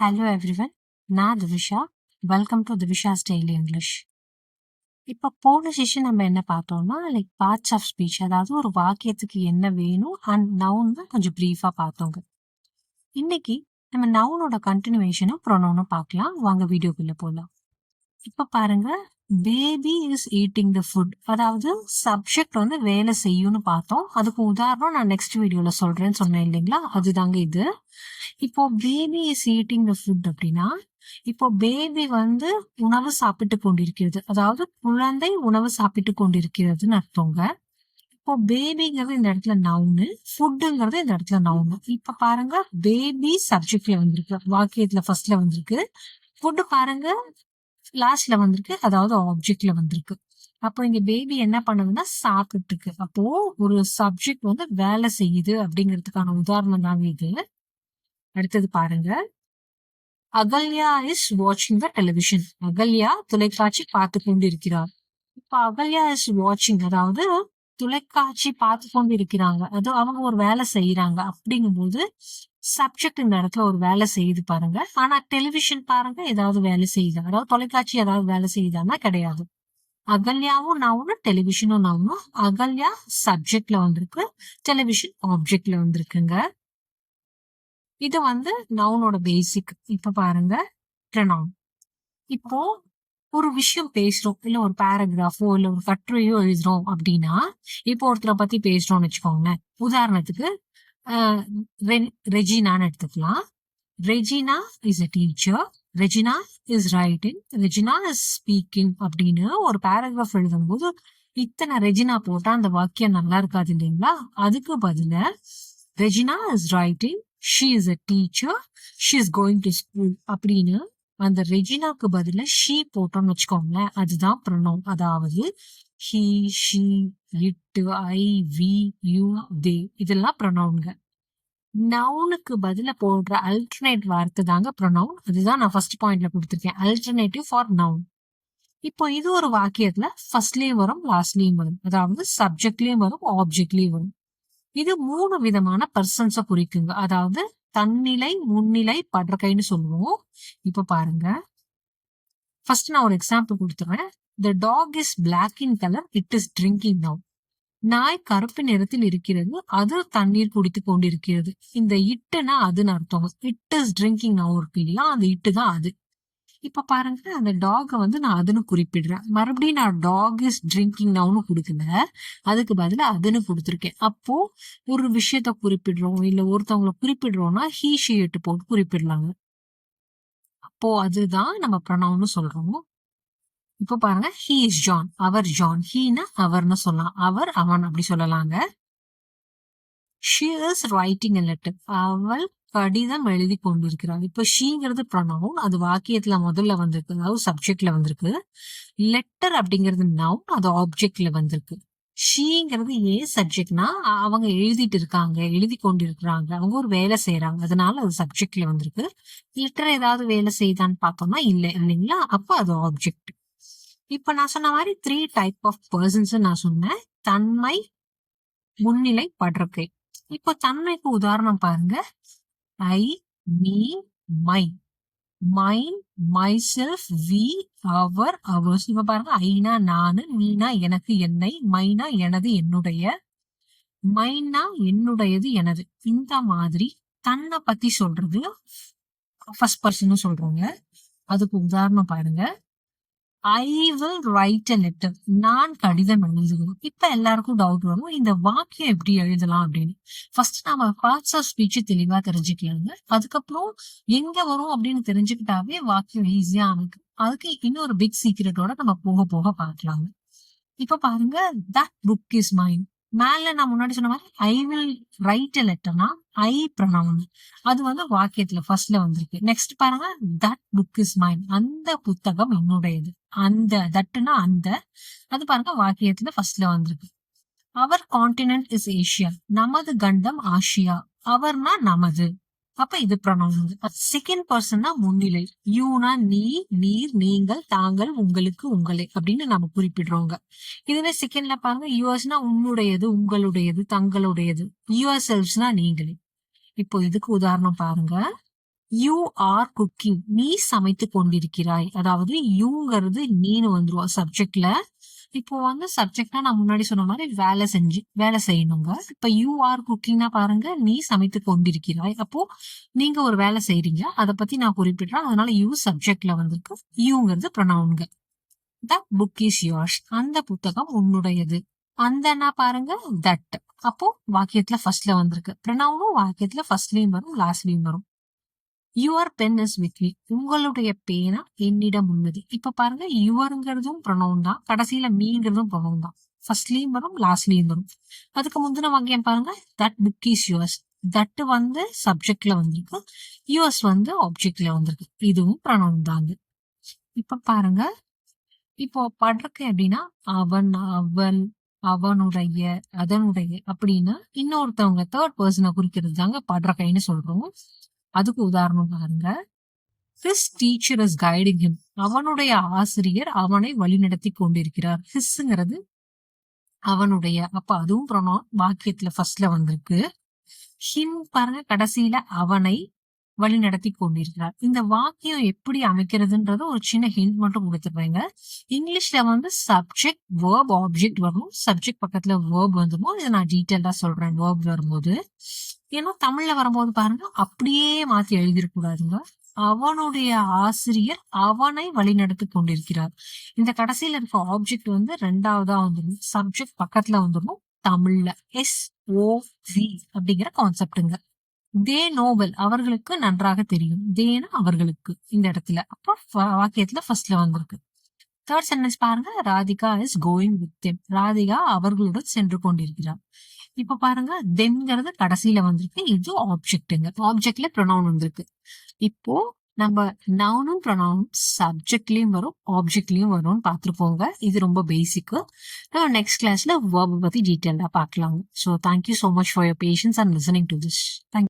Hello everyone, நான் Divisha. Welcome to Divisha's daily English. இப்போ போன செஷன் நம்ம என்ன பார்த்தோம்னா, பார்ட்ஸ் ஆஃப் ஸ்பீச், அதாவது ஒரு வாக்கியத்துக்கு என்ன வேணும் அண்ட் நவுன் கொஞ்சம் ப்ரீஃபாக பார்த்தோங்க. இன்னைக்கு நம்ம நவுனோட கண்டினியூவேஷனும் ப்ரொனவுனும் பார்க்கலாம். வாங்க வீடியோக்குள்ள போகலாம். இப்போ பாருங்க, baby is eating the food, அதாவது சப்ஜெக்ட் வேலை செய்யும்னு பார்த்தோம். அதுக்கு உதாரணம் நான் நெக்ஸ்ட் வீடியோல சொல்றேன்னு சொன்னேன் இல்லைங்களா, அதுதாங்க இது. இப்போ baby is eating the food அப்படின்னா, இப்போ பேபி உணவு சாப்பிட்டு கொண்டிருக்கிறது, அதாவது குழந்தை உணவு சாப்பிட்டு கொண்டிருக்கிறதுன்னு அர்த்தங்க. இப்போ பேபிங்கிறது இந்த இடத்துல நவுனு, ஃபுட்டுங்கிறது இந்த இடத்துல நவுனு. இப்ப பாருங்க, பேபி சப்ஜெக்ட்ல வந்திருக்கு, வாக்கியத்துல ஃபர்ஸ்ட்ல வந்திருக்கு. ஃபுட் பாருங்க லாஸ்ட்ல வந்திருக்கு, அதாவது ஆப்ஜெக்ட்ல வந்திருக்கு. அப்போ இங்க பேபி என்ன பண்ணுதுன்னா சாப்பிட்டு இருக்கு. அப்போ ஒரு சப்ஜெக்ட் வேலை செய்யுது அப்படிங்கிறதுக்கான உதாரணம் தாங்க இது. அடுத்தது பாருங்க, அகல்யா இஸ் வாட்சிங் த டெலிவிஷன். அகல்யா தொலைக்காட்சி பார்த்து கொண்டு இருக்கிறார். இப்ப அகல்யா இஸ் வாட்சிங், அதாவது தொலைக்காட்சி பார்த்து கொண்டு இருக்கிறாங்க, அது அவங்க ஒரு வேலை செய்யறாங்க. அப்படிங்கும்போது சப்ஜெக்ட் இந்த இடத்துல ஒரு வேலை செய்யுது பாருங்க. ஆனா டெலிவிஷன் பாருங்க ஏதாவது வேலை செய்யுதா, அதாவது தொலைக்காட்சி ஏதாவது வேலை செய்யுதான்னா கிடையாது. அகல்யாவும் நவுனும், டெலிவிஷனும் நவுனும். அகல்யா சப்ஜெக்ட்ல வந்திருக்கு, டெலிவிஷன் ஆப்ஜெக்ட்ல வந்திருக்குங்க. இது நவுனோட பேசிக். இப்ப பாருங்க, ப்ரொனவுன். இப்போ ஒரு விஷயம் பேசுறோம், இல்ல ஒரு பேராகிராஃபோ இல்ல ஒரு கட்டுரையோ எழுதுறோம் அப்படின்னா, இப்போ ஒருத்தரை பத்தி பேசுறோம்னு வச்சுக்கோங்களேன். உதாரணத்துக்கு ரெஜினான்னு எடுத்துக்கலாம். Regina is a teacher, Regina is writing, Regina is speaking அப்படின்னு ஒரு பேராகிராஃப் எழுதும்போது இத்தனை ரெஜினா போட்டா அந்த வாக்கியம் நல்லா இருக்காது இல்லைங்களா? அதுக்கு பதில Regina is writing, she is a teacher, she is going to school அப்படின்னு அந்த ரெஜினாக்கு பதில ஷீ போட்டோம்னு வச்சுக்கோங்களேன், அதுதான் ப்ரொனவுன். அதாவது he, she, it, I, we, you, they, இதெல்லாம் ப்ரொனவுன்ங்க. நவுனுக்கு பதில போடுற அல்டர்னேட் வார்த்தை தாங்க ப்ரொனவுன். அதுதான் நான் ஃபர்ஸ்ட் பாயிண்ட்ல கொடுத்துருக்கேன், அல்டர்னேட்டிவ் ஃபார் நவுன். இப்போ இது ஒரு வாக்கியத்துல ஃபர்ஸ்ட்லயும் வரும், லாஸ்ட்லயும் வரும், அதாவது சப்ஜெக்ட்லயும் வரும், ஆப்ஜெக்ட்லயும் வரும். இது 3 விதமான பர்சன்ஸ குறிக்குங்க, அதாவது தன்னிலை, முன்னிலை, படற்கைன்னு சொல்லுவோம். இப்ப பாருங்க, ஃபர்ஸ்ட் நான் ஒரு எக்ஸாம்பிள் கொடுத்துறேன். The dog is black in color, it is drinking now. நாய் கருப்பு நிறத்தில் இருக்கிறது, அது தண்ணீர் குடித்து கொண்டிருக்கிறது. இந்த இட்டுனா அதுன்னு அர்த்தம். இட் இஸ் ட்ரிங்கிங் நவ் இருக்கு இல்லையா, அந்த இட்டு தான் அது. இப்ப பாருங்க, அந்த டாக நான் அதுன்னு குறிப்பிடுறேன். மறுபடியும் நான் டாக் இஸ் ட்ரிங்கிங் நவ்னு கொடுக்கல, அதுக்கு பதிலா அதுன்னு கொடுத்துருக்கேன். அப்போ ஒரு விஷயத்த குறிப்பிடுறோம், இல்ல ஒருத்தவங்களை குறிப்பிடுறோம்னா ஹீ, ஷி, இட் போட்டு குறிப்பிடலாங்க. அப்போ அதுதான் நம்ம ப்ரொனவுன்னு சொல்றோம். இப்போ பாருங்க, ஹீ இஸ் ஜான், அவர் ஜான். ஹீனா அவர்னு சொல்லலாம், அவர் அவன் அப்படி சொல்லலாங்க. She is writing a letter, அவள் கடிதம் எழுதி கொண்டிருக்கிறாள். இப்போ ஷீங்கிறது ப்ரொனவுன், அது வாக்கியத்துல முதல்ல வந்திருக்கு, அதாவது சப்ஜெக்ட்ல வந்திருக்கு. லெட்டர் அப்படிங்கிறது நவுன், அது ஆப்ஜெக்ட்ல வந்திருக்கு. ஷீங்கிறது ஏன் சப்ஜெக்ட்னா அவங்க எழுதிட்டு இருக்காங்க, எழுதி கொண்டிருக்கிறாங்க, அவங்க ஒரு வேலை செய்யறாங்க, அதனால அது சப்ஜெக்ட்ல வந்திருக்கு. லெட்டர் ஏதாவது வேலை செய்தான்னு பார்த்தோம்னா இல்லை இல்லைங்களா, அப்போ அது ஆப்ஜெக்ட். இப்ப நான் சொன்ன மாதிரி 3 டைப் ஆஃப் பர்சன்ஸ் நான் சொன்னேன், தன்மை, முன்னிலை, படற்கை. இப்போ தன்மைக்கு உதாரணம் பாருங்க, I, me, my. Mine, myself, we, our, ours. இப்ப பாருங்க, ஐனா நானு, மீனா எனக்கு என்னை, மைனா எனது என்னுடைய, மைனா என்னுடையது எனது. இந்த மாதிரி தன்னை பத்தி சொல்றது ஃபர்ஸ்ட் பர்சன் சொல்றோங்க. அதுக்கு உதாரணம் பாருங்க, ஐ வில் ரைட் எ லெட்டர், நான் கடிதம் எழுதுவேன். இப்ப எல்லாருக்கும் டவுட் வரும், இந்த வாக்கியம் எப்படி எழுதலாம் அப்படின்னு. ஃபர்ஸ்ட் நாம பார்ட்ஸ் ஆஃப் ஸ்பீச் தெளிவா தெரிஞ்சுக்கலாங்க. அதுக்கப்புறம் எங்க வரும் அப்படின்னு தெரிஞ்சுக்கிட்டாவே வாக்கியம் ஈஸியா அமைக்கும். அதுக்கு இன்னொரு பிக் சீக்ரெட்டோட நம்ம போக போக பார்க்கலாங்க. இப்ப பாருங்க, தட் புக் இஸ் மைன். மேல நான் முன்னாடி சொன்ன மாதிரி ஐ வில் ரைட் எ லெட்டர்னா ஐ ப்ரொனவுன், அது வாக்கியத்துல ஃபர்ஸ்ட்ல வந்திருக்கு. நெக்ஸ்ட் பாருங்க, தட் புக் இஸ் மைன், அந்த புத்தகம் என்னுடையது. அந்த தட்டுனா அந்த, அது பாருங்க வாக்கியத்துல ஃபர்ஸ்ட்ல வந்திருக்கு. அவர் கான்டினென்ட் இஸ் ஏஷியா, நமது கண்டம் ஆசியா. அவர்னா நமது, அப்ப இது ப்ரொனவுன். செகண்ட் பர்சன்னா முன்னிலை, யூனா நீ, நீர், நீங்கள், தாங்கள், உங்களுக்கு, உங்களை அப்படின்னு நம்ம குறிப்பிடுறோங்க. இதுவே செகண்ட்ல பாருங்க, யுவர்ஸ்னா உன்னுடையது, உங்களுடையது, தங்களுடையது. யுவர் செல்ஃப்ஸ்னா நீங்களே. இப்போ இதுக்கு உதாரணம் பாருங்க, யூ ஆர் குக்கிங், நீ சமைத்து கொண்டிருக்கிறாய். அதாவது யூங்கிறது நீனு வந்துரும் சப்ஜெக்ட்ல. இப்போ வந்து சப்ஜெக்ட்னா நான் முன்னாடி சொன்ன மாதிரி வேலை செய்யணுங்க. இப்ப யூ ஆர் குக்கிங்னா பாருங்க, நீ சமைத்து கொண்டிருக்கிறாய். அப்போ நீங்க ஒரு வேலை செய்றீங்க, அதை பத்தி நான் குறிப்பிடுறேன். அதனால யூ சப்ஜெக்ட்ல வந்திருக்கு, யூங்கிறது ப்ரொனவுன்ங்க. த புக் இஸ் யோர்ஸ், அந்த புத்தகம் உன்னுடையது. அந்தனா பாருங்க தட், அப்போ வாக்கியத்துல ஃபர்ஸ்ட்ல வந்திருக்கு. ப்ரொனவுனும் வாக்கியத்துல ஃபர்ஸ்ட்லயும் வரும், லாஸ்ட்லயும் வரும். Your pen is with me, உங்களுடைய பேனா என்னிடம் உள்ளது. இப்ப பாருங்க யுவர்ங்கிறதும் ப்ரொனவுன் தான், கடைசியில மீங்கிறதும் ப்ரொனவுன் தான். ஃபர்ஸ்ட்லயும் வரும், லாஸ்ட்லயும் வரும். அதுக்கு முந்தின வாக்கியம் பாருங்க, that book is yours. That வந்து சப்ஜெக்ட்ல வந்திருக்கு, யுவர்ஸ் வந்து ஆப்ஜெக்ட்ல வந்திருக்கு. இதுவும் ப்ரொனவுன் தாங்க. இப்ப பாருங்க, இப்போ படுறக்கு எப்படின்னா அவன், அவள், அவனுடைய, அதனுடைய அப்படின்னு இன்னொருத்தவங்க தேர்ட் பர்சனை குறிக்கிறது தாங்க படுறக்கைன்னு சொல்றோம். அதுக்கு உதாரணம் பாருங்க, his teacher is guiding him, அவனுடைய ஆசிரியர் அவனை வழிநடத்தி கொண்டிருக்கிறார். ஹிஸ்ங்கிறது அவனுடைய, அப்ப அதுவும் ப்ரொனவுன் வாக்கியத்துல ஃபர்ஸ்ட்ல வந்திருக்கு. ஹிம் பாருங்க கடைசியில அவனை வழிநடத்தி கொண்டிருக்கிறார். இந்த வாக்கியம் எப்படி அமைக்கிறதுன்றது ஒரு சின்ன ஹிண்ட் மட்டும் கொடுத்துருப்பாங்க. இங்கிலீஷ்ல வந்து சப்ஜெக்ட் வேர்ப் ஆப்ஜெக்ட் வரும், சப்ஜெக்ட் பக்கத்துல வேர்ப் வந்துடும். இதை நான் டீட்டெயிலா சொல்றேன் வேர்ப் வரும்போது. ஏன்னா தமிழ்ல வரும்போது பாருங்க அப்படியே மாத்தி எழுதிடக்கூடாதுங்க. அவனுடைய ஆசிரியர் அவனை வழிநடத்தி கொண்டிருக்கிறார். இந்த கடைசியில இருக்க ஆப்ஜெக்ட் வந்து ரெண்டாவதா வந்துடும், சப்ஜெக்ட் பக்கத்துல வந்துடும். தமிழ்ல SOV அப்படிங்கிற கான்செப்டுங்க. தே நோவல், அவர்களுக்கு நன்றாக தெரியும். தேனா அவர்களுக்கு இந்த இடத்துல. அப்போ வாக்கியத்துல ஃபர்ஸ்ட்ல வந்திருக்கு. தேர்ட் சென்டென்ஸ் பாருங்க, Radhika is going with them, Radhika அவர்களுடன் சென்று கொண்டிருக்கிறார். இப்ப பாருங்க தெம்ங்கிறது கடைசியில வந்திருக்கு, இது ஆப்ஜெக்ட்டுங்க. ஆப்ஜெக்ட்ல ப்ரொனவுன் வந்திருக்கு. இப்போ நம்ம நவுனும் ப்ரொனவுன் சப்ஜெக்ட்லயும் வரும், ஆப்ஜெக்ட்லயும் வரும்னு பார்த்துருப்போங்க. இது ரொம்ப பேசிக். நம்ம நெக்ஸ்ட் கிளாஸ்ல வேர்ப் பத்தி டீட்டெயிலா பார்க்கலாம். So thank you so much for your patience and listening to this. Thank you.